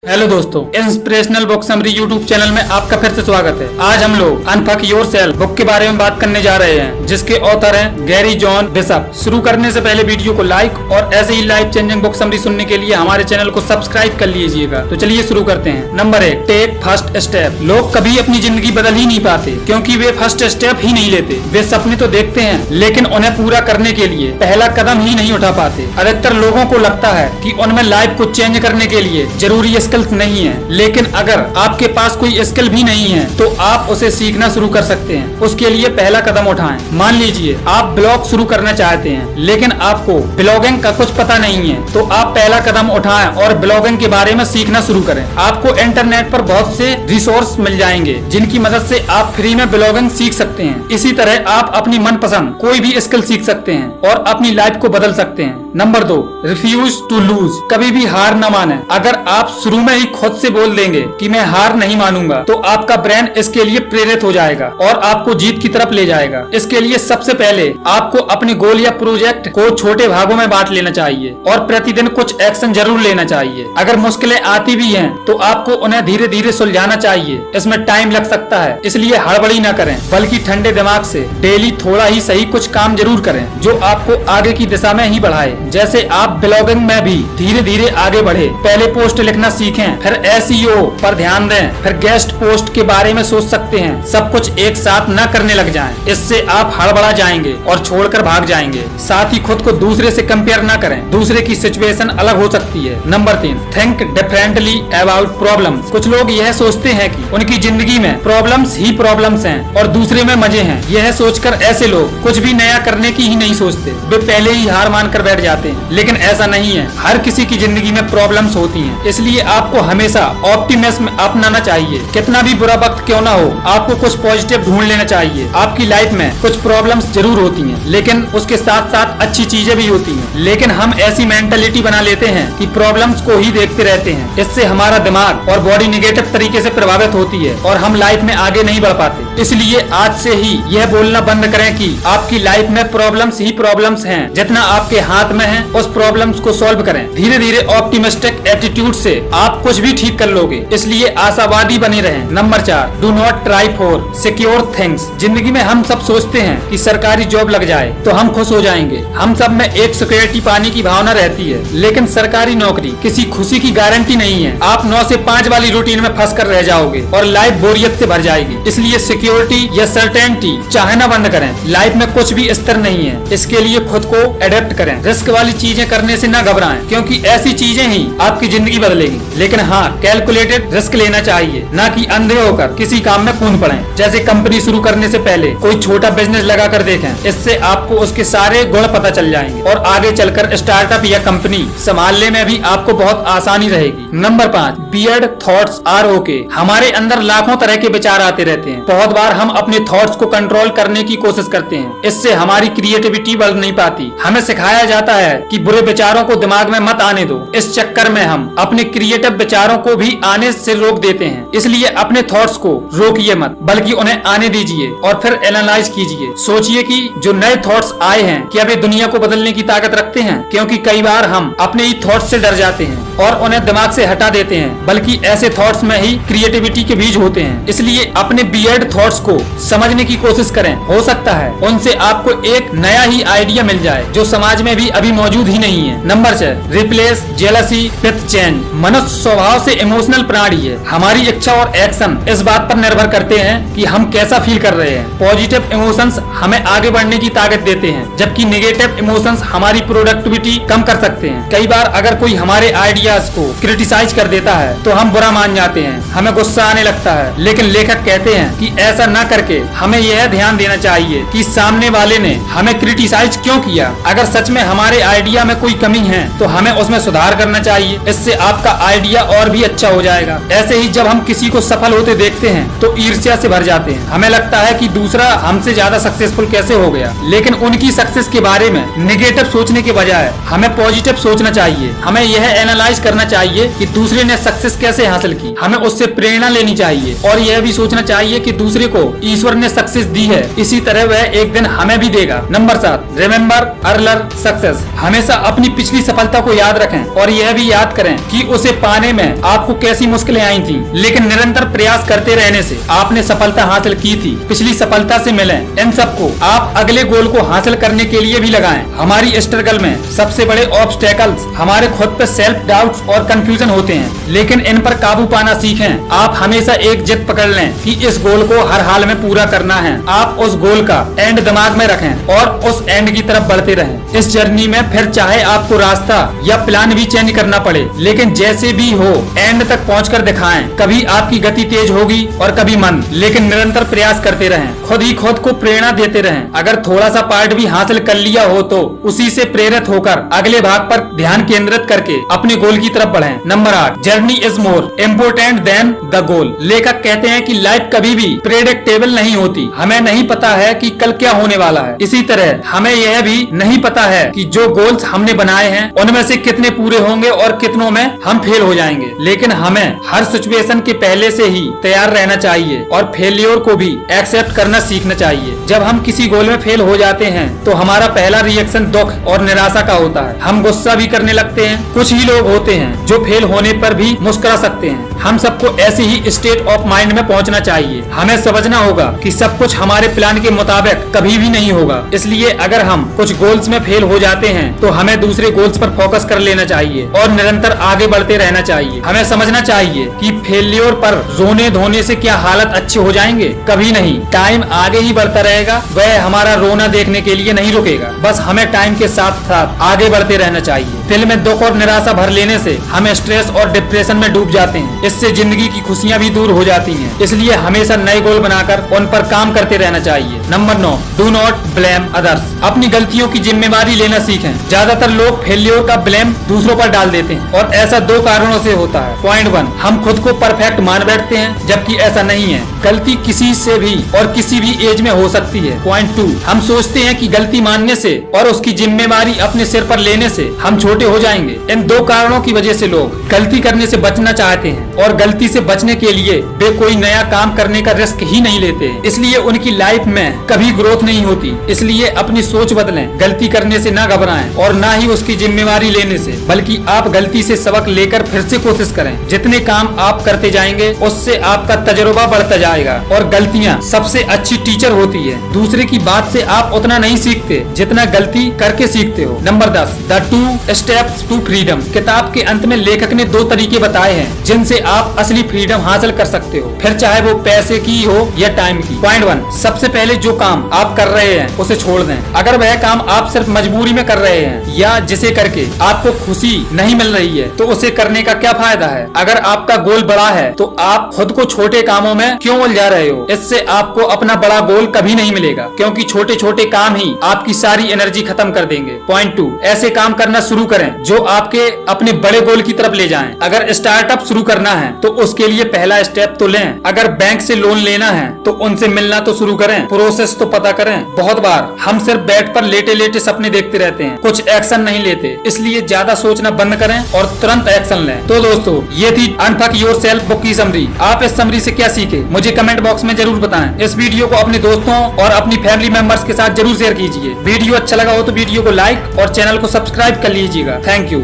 Hello दोस्तों, inspirational book summary YouTube channel में आपका फिर से स्वागत है। आज हम लोग अनफक योरसेल्फ बुक के बारे में बात करने जा रहे हैं, जिसके ऑथर हैं गैरी जॉन बिशप। शुरू करने से पहले वीडियो को लाइक और ऐसे ही लाइफ चेंजिंग बुक समरी सुनने के लिए हमारे चैनल को सब्सक्राइब कर लीजिएगा। तो चलिए शुरू करते हैं। Number 1, take first step. लोग कभी अपनी जिंदगी बदल ही नहीं पाते क्योंकि वे फर्स्ट स्टेप ही नहीं लेते। वे सपने तो देखते हैं लेकिन उन्हें पूरा करने के लिए पहला कदम ही नहीं उठा पाते। अधिकतर लोगों को लगता है कि उनमें लाइफ को चेंज करने के लिए जरूरी स्किल्स नहीं है, लेकिन अगर आपके पास कोई स्किल भी नहीं है तो आप उसे सीखना शुरू कर सकते हैं। उसके लिए पहला कदम उठाएं। मान लीजिए आप ब्लॉग शुरू करना चाहते हैं लेकिन आपको ब्लॉगिंग का कुछ पता नहीं है, तो आप पहला कदम उठाएं और ब्लॉगिंग के बारे में सीखना शुरू करें। आपको इंटरनेट पर बहुत से रिसोर्स मिल जाएंगे जिनकी मदद से आप फ्री में ब्लॉगिंग सीख सकते हैं। इसी तरह आप अपनी मनपसंद कोई भी स्किल सीख सकते हैं और अपनी लाइफ को बदल सकते हैं। Number 2, refuse to lose. कभी भी हार न माने। अगर आप शुरू में ही खुद से बोल देंगे कि मैं हार नहीं मानूंगा तो आपका ब्रेन इसके लिए प्रेरित हो जाएगा और आपको जीत की तरफ ले जाएगा। इसके लिए सबसे पहले आपको अपने गोल या प्रोजेक्ट को छोटे भागों में बांट लेना चाहिए और प्रतिदिन कुछ एक्शन जरूर लेना चाहिए। अगर मुश्किलें आती भी हैं तो आपको उन्हें धीरे धीरे सुलझाना चाहिए। इसमें टाइम लग सकता है, इसलिए हड़बड़ी न करें बल्कि ठंडे दिमाग से डेली थोड़ा ही सही कुछ काम जरूर करें जो आपको आगे की दिशा में ही बढ़ाए। जैसे आप ब्लॉगिंग में भी धीरे धीरे आगे बढ़े। पहले पोस्ट लिखना सीखें, फिर एसईओ पर ध्यान दें, फिर गेस्ट पोस्ट के बारे में सोच सकते हैं। सब कुछ एक साथ न करने लग जाएं, इससे आप हड़बड़ा जाएंगे और छोड़कर भाग जाएंगे। साथ ही खुद को दूसरे से कंपेयर न करें, दूसरे की सिचुएशन अलग हो सकती है। Number 3, think differently about problems. कुछ लोग यह सोचते हैं कि उनकी जिंदगी में प्रॉब्लम्स ही प्रॉब्लम्स हैं और दूसरे में मजे हैं। यह सोचकर ऐसे लोग कुछ भी नया करने की ही नहीं सोचते, वे पहले ही हार मानकर बैठ जाते हैं। लेकिन ऐसा नहीं है, हर किसी की जिंदगी में प्रॉब्लम्स होती हैं, इसलिए आपको हमेशा ऑप्टिमिज्म अपनाना चाहिए। कितना भी बुरा वक्त क्यों ना हो, आपको कुछ पॉजिटिव ढूंढ लेना चाहिए। आपकी लाइफ में कुछ प्रॉब्लम्स जरूर होती हैं लेकिन उसके साथ साथ अच्छी चीजें भी होती हैं। लेकिन हम ऐसी मेंटालिटी बना लेते हैं कि प्रॉब्लम्स को ही देखते रहते हैं। इससे हमारा दिमाग और बॉडी निगेटिव तरीके से प्रभावित होती है और हम लाइफ में आगे नहीं बढ़ पाते। इसलिए आज से ही यह बोलना बंद करें कि आपकी लाइफ में प्रॉब्लम्स ही प्रॉब्लम्स हैं। जितना आपके हाथ में है उस प्रॉब्लम्स को सॉल्व करें। धीरे धीरे ऑप्टिमिस्टिक एटीट्यूड से आप कुछ भी ठीक कर लोगे, इसलिए आशावादी बने रहें। Number 4, do not try for secure things. जिंदगी में हम सब सोचते हैं कि सरकारी जॉब लग जाए तो हम खुश हो जाएंगे। हम सब में एक सिक्योरिटी पाने की भावना रहती है, लेकिन सरकारी नौकरी किसी खुशी की गारंटी नहीं है। आप 9 से 5 वाली रूटीन में फंस कर रह जाओगे और लाइफ बोरियत से भर जाएगी। इसलिए सिक्योरिटी या सर्टेनिटी चाहना बंद करें। लाइफ में कुछ भी स्थिर नहीं है, इसके लिए खुद को एडेप्ट करें। रिस्क वाली चीजें करने से न घबराएं क्योंकि ऐसी चीजें ही आपकी जिंदगी बदलेगी। लेकिन हाँ, कैलकुलेटेड रिस्क लेना चाहिए, न कि अंधे होकर किसी काम में कूद पड़ें। जैसे कंपनी शुरू करने से पहले कोई छोटा बिजनेस लगा कर देखें, इससे आपको उसके सारे गुण पता चल जाएंगे और आगे चलकर स्टार्टअप या कंपनी संभालने में भी आपको बहुत आसानी रहेगी। Number 5, weird thoughts are okay. हमारे अंदर लाखों तरह के विचार आते रहते हैं। बहुत बार हम अपने थॉट्स को कंट्रोल करने की कोशिश करते हैं, इससे हमारी क्रिएटिविटी बढ़ नहीं पाती। हमें सिखाया जाता है कि बुरे विचारों को दिमाग में मत आने दो। इस चक्कर में हम अपने क्रिएटिव विचारों को भी आने से रोक देते हैं। इसलिए अपने थॉट्स को रोकिए मत, बल्कि उन्हें आने दीजिए और फिर एनालाइज कीजिए। सोचिए कि जो नए थॉट्स आए हैं क्या वे दुनिया को बदलने की ताकत रखते हैं। क्योंकि कई बार हम अपने ही थॉट्स से डर जाते हैं और उन्हें दिमाग से हटा देते हैं, बल्कि ऐसे थॉट्स में ही क्रिएटिविटी के बीज होते हैं। इसलिए अपने वियर्ड थॉट्स को समझने की कोशिश करें। हो सकता है उनसे आपको एक नया ही आइडिया मिल जाए जो समाज में भी अभी मौजूद ही नहीं है। Number 6, replace jealousy with change. मनुष्य स्वभाव से इमोशनल प्राणी है। हमारी इच्छा और एक्शन इस बात पर निर्भर करते हैं कि हम कैसा फील कर रहे हैं। पॉजिटिव इमोशंस हमें आगे बढ़ने की ताकत देते हैं, जबकि नेगेटिव इमोशंस हमारी प्रोडक्टिविटी कम कर सकते हैं। कई बार अगर कोई हमारे आइडियाज को क्रिटिसाइज कर देता है तो हम बुरा मान जाते हैं, हमें गुस्सा आने लगता है। लेकिन लेखक कहते हैं कि ऐसा न करके हमें यह ध्यान देना चाहिए कि सामने वाले ने हमें क्रिटिसाइज क्यों किया। अगर सच में हमारे आइडिया में कोई कमी है तो हमें उसमें सुधार करना चाहिए। इससे आपका आइडिया और भी अच्छा हो जाएगा। ऐसे ही जब हम किसी को सफल होते देखते हैं तो ईर्ष्या से भर जाते हैं। हमें लगता है कि दूसरा हमसे ज्यादा सक्सेसफुल कैसे हो गया। लेकिन उनकी सक्सेस के बारे में नेगेटिव सोचने के बजाय हमें पॉजिटिव सोचना चाहिए। हमें यह एनालाइज करना चाहिए कि दूसरे ने सक्सेस कैसे हासिल की। हमें उससे प्रेरणा लेनी चाहिए और यह भी सोचना चाहिए कि दूसरे दूसरे को ईश्वर ने सक्सेस दी है, इसी तरह वह एक दिन हमें भी देगा। Number 7, remember earlier success. हमेशा अपनी पिछली सफलता को याद रखें और यह भी याद करें कि उसे पाने में आपको कैसी मुश्किलें आई थी, लेकिन निरंतर प्रयास करते रहने से आपने सफलता हासिल की थी। पिछली सफलता से मिले इन सबको आप अगले गोल को हासिल करने के लिए भी लगाएं। हमारी स्ट्रगल में सबसे बड़े ऑब्स्टेकल्स हमारे खुद पे सेल्फ डाउट्स और कंफ्यूजन होते हैं, लेकिन इन पर काबू पाना सीखें। आप हमेशा एक जिद पकड़ लें कि इस गोल को हर हाल में पूरा करना है। आप उस गोल का एंड दिमाग में रखें और उस एंड की तरफ बढ़ते रहें। इस जर्नी में फिर चाहे आपको रास्ता या प्लान भी चेंज करना पड़े, लेकिन जैसे भी हो एंड तक पहुंचकर दिखाएं। कभी आपकी गति तेज होगी और कभी मंद, लेकिन निरंतर प्रयास करते रहें। खुद ही खुद को प्रेरणा देते रहें। अगर थोड़ा सा पार्ट भी हासिल कर लिया हो तो उसी से प्रेरित होकर अगले भाग पर ध्यान केंद्रित करके अपने गोल की तरफ बढ़ें। Number 8, journey is more important then the goal. लेखक कहते हैं कि लाइफ कभी भी प्रेडिक्टेबल नहीं होती। हमें नहीं पता है कि कल क्या होने वाला है, इसी तरह हमें यह भी नहीं पता है कि जो गोल्स हमने बनाए हैं उनमें से कितने पूरे होंगे और कितनों में हम फेल हो जाएंगे। लेकिन हमें हर सिचुएशन के पहले से ही तैयार रहना चाहिए और फेलियर को भी एक्सेप्ट करना सीखना चाहिए। जब हम किसी गोल में फेल हो जाते हैं तो हमारा पहला रिएक्शन दुख और निराशा का होता है। हम गुस्सा भी करने लगते हैं। कुछ ही लोग होते हैं जो फेल होने पर भी मुस्कुरा सकते हैं। हम सबको ऐसे ही स्टेट ऑफ माइंड में पहुंचना चाहिए। हमें समझना होगा कि सब कुछ हमारे प्लान के मुताबिक कभी भी नहीं होगा। इसलिए अगर हम कुछ गोल्स में फेल हो जाते हैं तो हमें दूसरे गोल्स पर फोकस कर लेना चाहिए और निरंतर आगे बढ़ते रहना चाहिए। हमें समझना चाहिए कि फेलियर पर रोने धोने से क्या हालत अच्छे हो जाएंगे, कभी नहीं। टाइम आगे ही बढ़ता रहेगा, वह हमारा रोना देखने के लिए नहीं रुकेगा। बस हमें टाइम के साथ साथ आगे बढ़ते रहना चाहिए। दिल में दुख और निराशा भर लेने से हम स्ट्रेस और डिप्रेशन में डूब जाते हैं। इससे जिंदगी की खुशियां भी दूर हो जाती हैं। इसलिए हमेशा नए गोल बनाकर उन पर काम करते रहना चाहिए। Number 9, do not blame others. अपनी गलतियों की जिम्मेदारी लेना सीखें। ज्यादातर लोग फेलियर का ब्लेम दूसरों पर डाल देते हैं और ऐसा 2 कारणों से होता है। पॉइंट 1, हम खुद को परफेक्ट मान बैठते हैं, जबकि ऐसा नहीं है। गलती किसी से भी और किसी भी एज में हो सकती है। पॉइंट 2, हम सोचते हैं कि गलती मानने से और उसकी जिम्मेदारी अपने सिर पर लेने से हम छोटे हो जाएंगे। इन 2 कारणों की वजह से लोग गलती करने से बचना चाहते हैं और गलती से बचने के लिए वे कोई नया काम करने का रिस्क ही नहीं लेते, इसलिए उनकी लाइफ में कभी ग्रोथ नहीं होती। इसलिए अपनी सोच बदलें। गलती करने से ना घबराएं और ना ही उसकी जिम्मेदारी लेने से, बल्कि आप गलती से सबक लेकर फिर से कोशिश करें। जितने काम आप करते जाएंगे उससे आपका तजुर्बा बढ़ता जाएगा और गलतियाँ सबसे अच्छी टीचर होती है। दूसरे की बात से आप उतना नहीं सीखते जितना गलती करके सीखते हो। Number 10, the 2 steps to freedom. किताब के अंत में लेखक ने 2 तरीके बताए हैं जिनसे आप असली फ्रीडम हासिल कर सकते हो, फिर चाहे वो पैसे की हो या टाइम की। पॉइंट 1, सबसे पहले जो काम आप कर रहे हैं उसे छोड़ दें। अगर वह काम आप सिर्फ मजबूरी में कर रहे हैं या जिसे करके आपको खुशी नहीं मिल रही है तो उसे करने का क्या फायदा है। अगर आपका गोल बड़ा है तो आप खुद को छोटे कामों में क्यों उलझा रहे हो। इससे आपको अपना बड़ा गोल कभी नहीं मिलेगा, क्योंकि छोटे छोटे काम ही आपकी सारी एनर्जी खत्म कर देंगे। पॉइंट 2, ऐसे काम करना शुरू करें जो आपके अपने बड़े गोल की तरफ ले जाएं। अगर स्टार्टअप शुरू करना है तो उसके लिए पहला स्टेप तो लें। अगर बैंक से लोन लेना है तो उनसे मिलना तो शुरू करें, प्रोसेस तो पता करें। बहुत बार हम सिर्फ बेड पर लेटे लेटे सपने देखते रहते हैं, कुछ एक्शन नहीं लेते। इसलिए ज्यादा सोचना बंद करें और तुरंत एक्शन लें। तो दोस्तों, ये थी अनफक योरसेल्फ बुक की समरी। आप इस समरी से क्या सीखे मुझे कमेंट बॉक्स में जरूर बताएं। इस वीडियो को अपने दोस्तों और अपनी फैमिली मेंबर्स के साथ जरूर शेयर कीजिए। वीडियो अच्छा लगा हो तो वीडियो को लाइक और चैनल को सब्सक्राइब कर लीजिएगा। Thank you.